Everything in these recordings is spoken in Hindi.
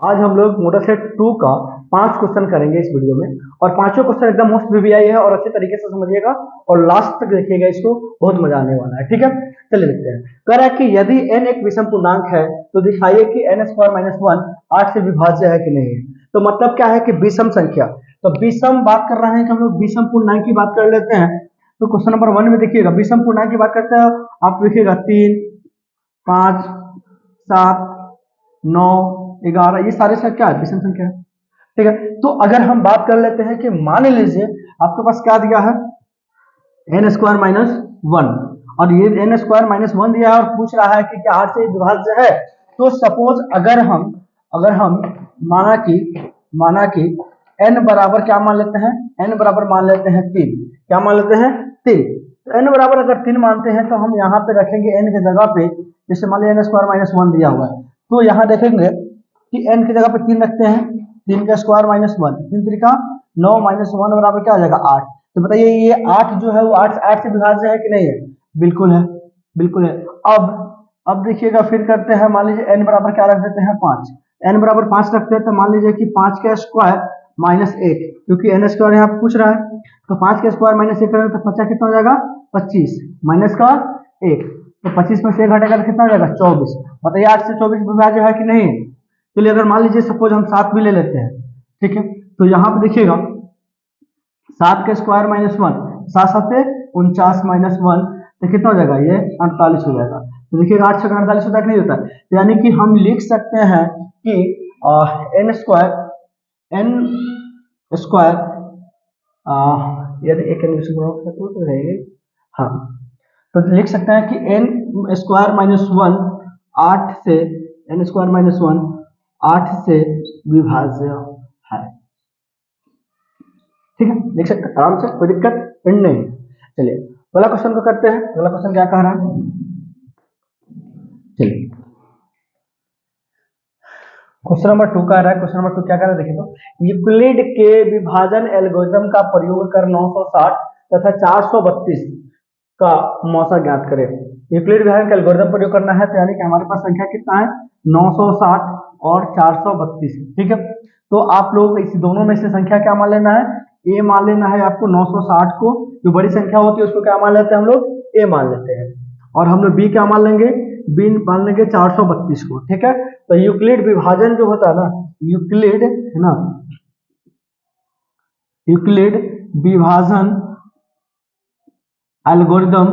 आज हम लोग मॉडल सेट 2 का 5 क्वेश्चन करेंगे इस वीडियो में। और पांचों क्वेश्चन एकदम मोस्ट वीवीआई है और अच्छे तरीके से समझिएगा और लास्ट तक देखिएगा, इसको बहुत मजा आने वाला है। ठीक है, चलिए देखते हैं। कह रहा है कि यदि n एक विषम पूर्णांक है तो दिखाइए कि n स्क्वायर माइनस 1 8 से विभाज्य है कि नहीं है। तो मतलब क्या है कि विषम संख्या, तो विषम बात कर रहे हैं कि हम लोग विषम पूर्णांक की बात कर लेते हैं। तो क्वेश्चन नंबर 1 में देखिएगा, विषम पूर्णांक की बात करते हैं। आप देखिएगा 3 5 7 9 11, ये सारे संख्या है, विषम संख्या है। ठीक है, तो अगर हम बात कर लेते हैं कि मान लीजिए आपके पास क्या दिया है, एन स्क्वायर माइनस 1, और ये एन स्क्वायर माइनस 1 दिया है और पूछ रहा है कि क्या 8 से विभाज्य है। तो सपोज अगर हम माना कि एन बराबर क्या मान लेते हैं, एन बराबर मान लेते हैं 3। क्या मान लेते हैं? 3। तो एन बराबर अगर 3 मानते हैं तो हम यहाँ पे रखेंगे एन की जगह पे, जैसे मान लीजिए एन स्क्वायर माइनस 1 दिया हुआ है, तो यहाँ देखेंगे कि n की जगह पे 3 रखते हैं, 3 का स्क्वायर माइनस 1, 3 3 का 9 माइनस 1 बराबर क्या आ जाएगा 8। तो बताइए ये 8 जो है वो 8 से विभाज्य है कि नहीं है? बिल्कुल है, बिल्कुल है। अब देखिएगा, फिर करते हैं, मान लीजिए n बराबर क्या रख देते हैं 5, n बराबर 5 रखते हैं। तो मान लीजिए कि 5 का स्क्वायर माइनस 1, क्योंकि n स्क्वायर यहाँ पूछ रहा है, तो 5 का स्क्वायर माइनस 1 करेंगे तो 50 कितना हो जाएगा 25 माइनस का 1, तो 25 में से 1 घटेगा तो कितना हो जाएगा 24। बताइए 8 से 24 विभाज्य है कि नहीं है? चलिए अगर मान लीजिए सपोज हम 7 भी ले लेते हैं, ठीक है, तो यहाँ पे देखिएगा 7 का स्क्वायर माइनस 1, 7 7 49 माइनस 1, तो कितना हो जाएगा ये 48 हो जाएगा। तो देखिएगा 8 6 48 होता है कि नहीं होता? तो यानी कि हम लिख सकते हैं कि एन स्क्वायर यदि एक तो रहेगी, हाँ, तो लिख सकते हैं कि एन स्क्वायर माइनस 1 8 से, एन स्क्वायर माइनस 1 8 से विभाज्य है। ठीक है, लिख सकते हैं आराम से, कोई दिक्कत नहीं है। चलिए अगला क्वेश्चन को करते हैं। अगला क्वेश्चन क्या कह रहा है, चलिए क्वेश्चन नंबर 2 कह रहा है। क्वेश्चन नंबर 2 क्या कह रहा है देखिए, तो यूक्लिड के विभाजन एल्गोरिथम का प्रयोग कर 960 तथा 432 का मौसा ज्ञात करें। यूक्लिड विभाजन का एल्गोरिथम प्रयोग करना है, तो यानी कि हमारे पास संख्या कितना है 960 और 432। ठीक है, तो आप लोग इस दोनों में से संख्या क्या मान लेना है, ए मान लेना है आपको। 960 को, जो बड़ी संख्या होती है उसको क्या मान लेते हैं हम लोग, ए मान लेते हैं। और हम लोग बी क्या मान लेंगे, बी मान लेंगे 432 को। ठीक है, तो यूक्लिड विभाजन जो होता है ना, यूक्लिड है ना, यूक्लिड विभाजन एल्गोरिथम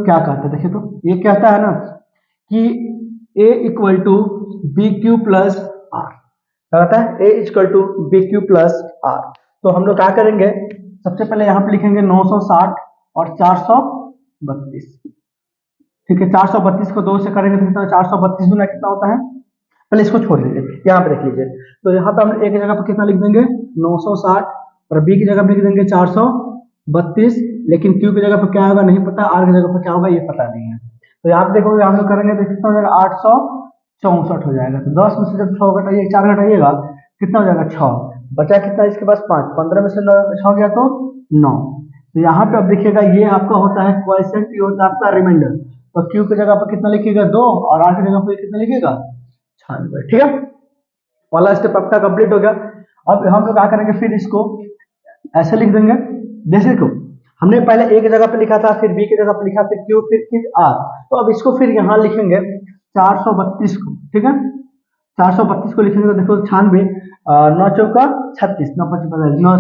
क्या कहता है देखिए, तो ये कहता है ना कि a equal to B Q plus R, क्या कहता है, a equal to B Q plus R. तो हम लोग क्या करेंगे, सबसे पहले यहाँ पे लिखेंगे 960 और 432। ठीक है, 432 को 2 से करेंगे तो कितना, 432 गुना कितना होता है, पहले इसको छोड़ दीजिए, यहाँ पे देख लीजिए। तो यहाँ पे हम एक जगह पे कितना लिख देंगे 960 और बी की जगह पे लिख देंगे 432, लेकिन क्यू की जगह पे क्या होगा नहीं पता, आर की जगह पे क्या होगा ये पता नहीं है। तो यहाँ पे देखोगे हम लोग करेंगे तो कितना हो जाएगा 864 हो जाएगा। तो 10 में से जब 6 घटाइए 4 घटाइएगा कितना हो जाएगा 6, बचा कितना इसके पास 5, 15 में से 6 गया तो 9। तो यहाँ पे अब देखिएगा ये आपका होता है क्वॉइशेंट, ये होता है आपका रिमाइंडर। तो क्यू की जगह पर कितना लिखिएगा 2 और आर की जगह पर कितना लिखिएगा 96। ठीक है, वाला स्टेप आपका कंप्लीट हो गया। अब हम लोग क्या करेंगे, फिर इसको ऐसे लिख देंगे, जैसे को हमने पहले ए की जगह पे लिखा था, फिर बी की जगह पे लिखा, फिर क्यू, फिर आर। तो अब इसको फिर यहाँ लिखेंगे 432 को। ठीक है, 432 को लिखेंगे तो देखो 96, 9 चौका 36, 9 55, 9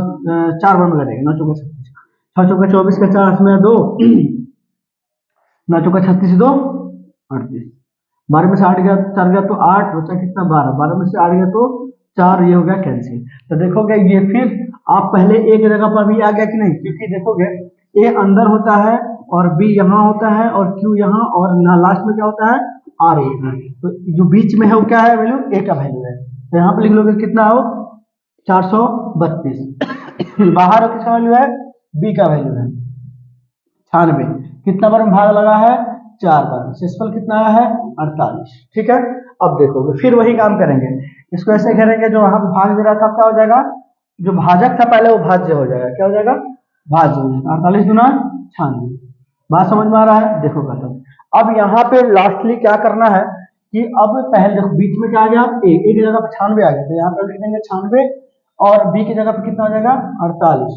4 बार में करेंगे, 9 चौका 36, 6 चौका 24 का 4 में 2, 9 चौका 36 2 38, 12 में से 8 गया 4 गया तो 8, बचा कितना 12, 12 में से 8 गया तो 4, ये हो गया कैंसिल। तो देखोगे ये फिर आप पहले ए की जगह पर भी आ गया कि नहीं, क्योंकि देखोगे ए अंदर होता है और बी यहाँ होता है और क्यू यहाँ, और लास्ट में क्या होता है आर ए। तो जो बीच में है वो क्या है, वैल्यू ए का वैल्यू है। तो यहाँ पे लिख लोगे कितना हो 432। बाहर किसका वैल्यू है, बी का वैल्यू है 96। कितना बार में भाग लगा है 4 बार, शेषफल कितना आया है 48। ठीक है, अब देखोगे फिर वही काम करेंगे, इसको ऐसे करेंगे, जो वहां भाग दे रहा था क्या हो जाएगा, जो भाजक था पहले वो भाज्य हो जाएगा, क्या हो जाएगा भाज्य हो जाएगा, 48 गुना 96, बात समझ में आ रहा है? देखो खत्म। अब यहाँ पे लास्टली क्या करना है कि अब पहले देखो बीच में क्या आ गया, ए की जगह पे 96 आ गया, तो यहाँ पे लिख देंगे 96 और बी की जगह पे कितना हो जाएगा 48,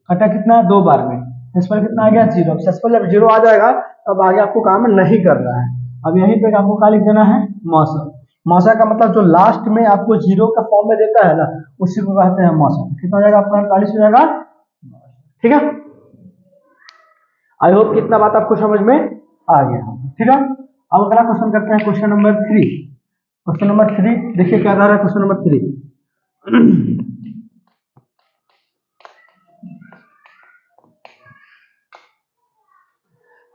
घटा कितना 2 बार में, सेसफल कितना आ गया 0। अब सेसफल जब 0 आ जाएगा तब आगे आपको काम नहीं करना है। अब यहीं पे आपको क्या लिख देना है मौसम। मौसम का मतलब जो लास्ट में आपको 0 का फॉर्म में देता है ना उसी को कहते हैं मौसम। कितना हो जाएगा आपका 48 हो जाएगा, ठीक है। आई होप कितना बात आपको समझ में आ गया, ठीक है। अब अगला क्वेश्चन करते हैं, क्वेश्चन नंबर 3। क्वेश्चन नंबर 3 देखिए क्या कह रहा है क्वेश्चन नंबर 3।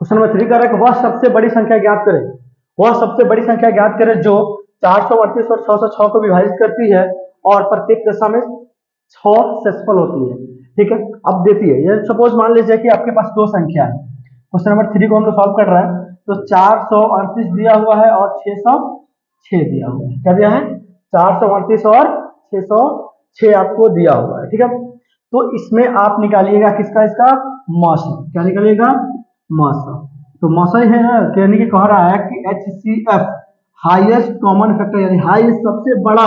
क्वेश्चन नंबर 3 कह रहा है कि वह सबसे बड़ी संख्या ज्ञात करें, वह सबसे बड़ी संख्या ज्ञात करें जो 438 और 606 को विभाजित करती है और प्रत्येक दशा में 6 सेसफल होती है, ठीक है। अब देती है, ये सपोज मान लीजिए कि आपके पास दो संख्या है, क्वेश्चन नंबर 3 को हम लोग सॉल्व कर रहे हैं, तो 438 दिया हुआ है और 606 दिया हुआ है। क्या दिया है? 438 और 606 आपको दिया हुआ है, ठीक है। तो इसमें आप निकालिएगा किसका, इसका मौसम। क्या निकालिएगा? मौसम। तो मौसम है ना, यानी कि कह रहा है कि HCF हाईएस्ट कॉमन फैक्टर, यानी हाईएस्ट सबसे बड़ा,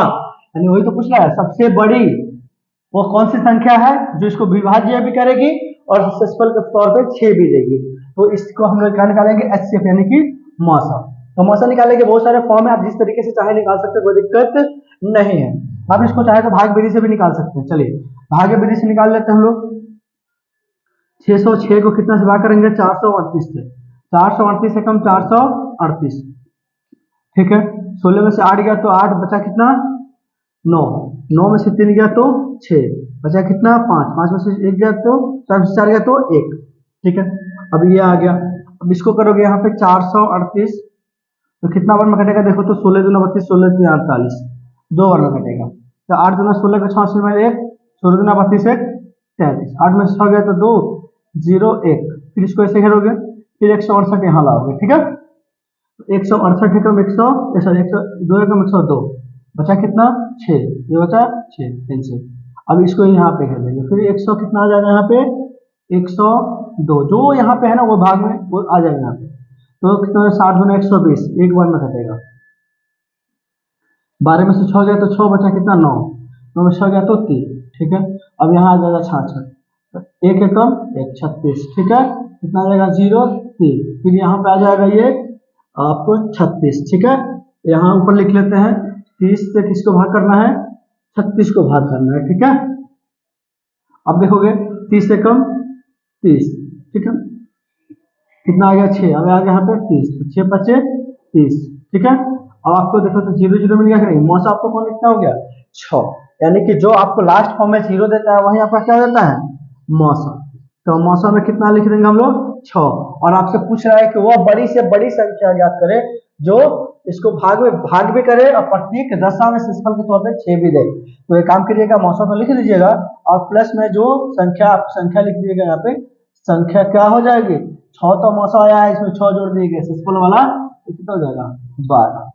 यानी वही तो पूछ रहा है सबसे बड़ी वो कौन सी संख्या है जो इसको विभाज्य भी करेगी और सक्सेसफुल के तौर पे 6 भी देगी। तो इसको हम लोग क्या निकालेंगे HCF यानी कि मौसम। तो मौसम निकालने के बहुत सारे फॉर्म है, आप जिस तरीके से चाहे निकाल सकते हैं, कोई दिक्कत नहीं है। आप इसको चाहे तो भाग विधि से भी निकाल सकते हैं। चलिए भाग विधि से निकाल लेते हैं हम लोग। 606 को कितना से भाग करेंगे? 438 से। 438 से कम 438, ठीक है। 16 में से 8 गया तो 8 बचा कितना 9, 9 में से 3 गया तो 6 बचा कितना 5, 5 में से 1 गया तो 4 में से 4 गया तो 1, ठीक है। अब ये आ गया। अब इसको करोगे यहाँ पे 438 तो कितना बार में कटेगा? देखो तो 16 दूना 32, 16 दूना 48, 2 बार में कटेगा। तो 8 दूना 16 का 86 में 1, 16 दूना 32 1 33, 8 में से 6 गया तो 2 0 1, फिर इसको ऐसे घेरोगे, फिर 168 यहाँ लाओगे, ठीक है। 168 एकम 100 2 एकम 102 बचा कितना 6, ये बचा 6 कैंसिल। अब इसको यहाँ पे घेर देंगे, फिर 100 कितना आ जाएगा यहाँ पे 102, जो यहाँ पे है ना वो भाग में वो आ जाएगा यहाँ पे। तो कितना 60 गुना 120, एक बार में घटेगा। 12 में से 6 गया तो 6 बचा कितना 9, 9 में 6 गया तो 3, ठीक है। अब यहाँ आ जाएगा 66, एक एकम 1 36, ठीक है। कितना आ जाएगा 0 3, फिर यहाँ पे आ जाएगा ये आपको 36, ठीक है। यहाँ ऊपर लिख लेते हैं 30 से किसको भाग करना है? 36 को भाग करना है, ठीक है। अब देखोगे 30 से कम 30, ठीक है। कितना आ गया 6, अब आ गया यहाँ पे 30, तो 6 बचे 30, ठीक है। अब आपको देखो तो 0 0 मिल गया कि नहीं? मौसा आपको कौन लिखना हो गया 6, यानी कि जो आपको लास्ट फॉर्म में 0 देता है वही आपका क्या देता है मौसम। तो मौसम में कितना लिख देंगे हम लोग 6। और आपसे पूछ रहा है कि वह बड़ी से बड़ी संख्या ज्ञात करे जो इसको भाग भी करे और प्रत्येक दशा में सेसफल के तौर पे 6 भी दे। तो ये काम करिएगा, मौसम में लिख दीजिएगा और प्लस में जो संख्या लिख दीजिएगा। यहाँ पे संख्या क्या हो जाएगी 6, तो मौसम आया है इसमें 6 जोड़ दिए गए, सेसफल वाला कितना हो जाएगा 12।